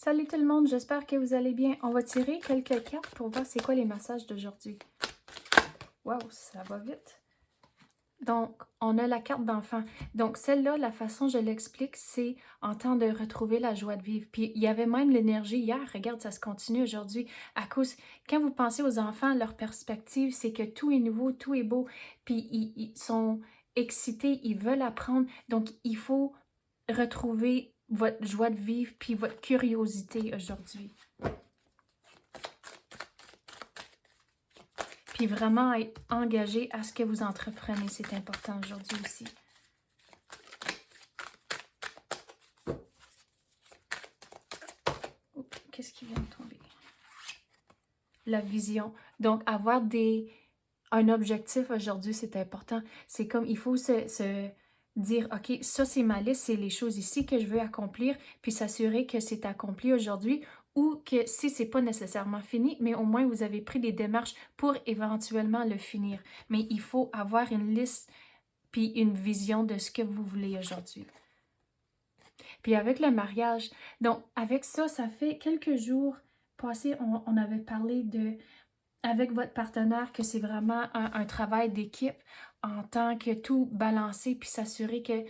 Salut tout le monde, j'espère que vous allez bien. On va tirer quelques cartes pour voir c'est quoi les messages d'aujourd'hui. Waouh, ça va vite. Donc, on a la carte d'enfant. Donc, celle-là, la façon je l'explique, c'est en temps de retrouver la joie de vivre. Puis, il y avait même l'énergie hier. Regarde, ça se continue aujourd'hui. À cause, quand vous pensez aux enfants, leur perspective, c'est que tout est nouveau, tout est beau. Puis, ils sont excités, ils veulent apprendre. Donc, il faut retrouver votre joie de vivre puis votre curiosité aujourd'hui. Puis vraiment être engagé à ce que vous entreprenez, c'est important aujourd'hui aussi. Qu'est-ce qui vient de tomber? La vision. Donc, avoir un objectif aujourd'hui, c'est important. C'est comme, il faut se dire, OK, ça c'est ma liste, c'est les choses ici que je veux accomplir, puis s'assurer que c'est accompli aujourd'hui ou que si c'est pas nécessairement fini, mais au moins vous avez pris des démarches pour éventuellement le finir. Mais il faut avoir une liste puis une vision de ce que vous voulez aujourd'hui. Puis avec le mariage, donc avec ça, ça fait quelques jours passés, on avait parlé de avec votre partenaire que c'est vraiment un travail d'équipe en tant que tout balancer puis s'assurer que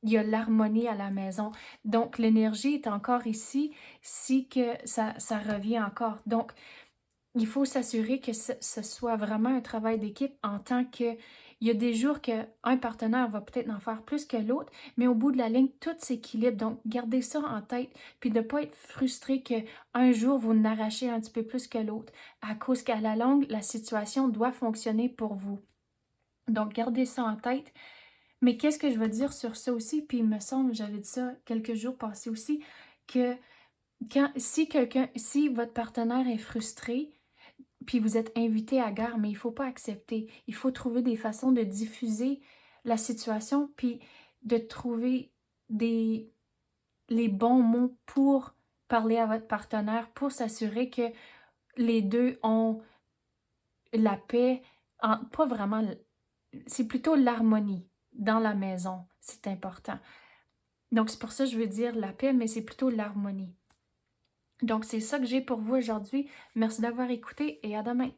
il y a l'harmonie à la maison. Donc, l'énergie est encore ici si que ça revient encore. Donc, il faut s'assurer que ce soit vraiment un travail d'équipe en tant que... Il y a des jours qu'un partenaire va peut-être en faire plus que l'autre, mais au bout de la ligne, tout s'équilibre. Donc, gardez ça en tête, puis de ne pas être frustré qu'un jour, vous n'arrachez un petit peu plus que l'autre, à cause qu'à la longue, la situation doit fonctionner pour vous. Donc, gardez ça en tête. Mais qu'est-ce que je veux dire sur ça aussi? Puis il me semble, j'avais dit ça quelques jours passés aussi, que si votre partenaire est frustré, puis vous êtes invité à gare, mais il ne faut pas accepter. Il faut trouver des façons de diffuser la situation, puis de trouver les bons mots pour parler à votre partenaire, pour s'assurer que les deux ont la paix, pas vraiment, c'est plutôt l'harmonie dans la maison, c'est important. Donc c'est pour ça que je veux dire la paix, mais c'est plutôt l'harmonie. Donc c'est ça que j'ai pour vous aujourd'hui. Merci d'avoir écouté et à demain.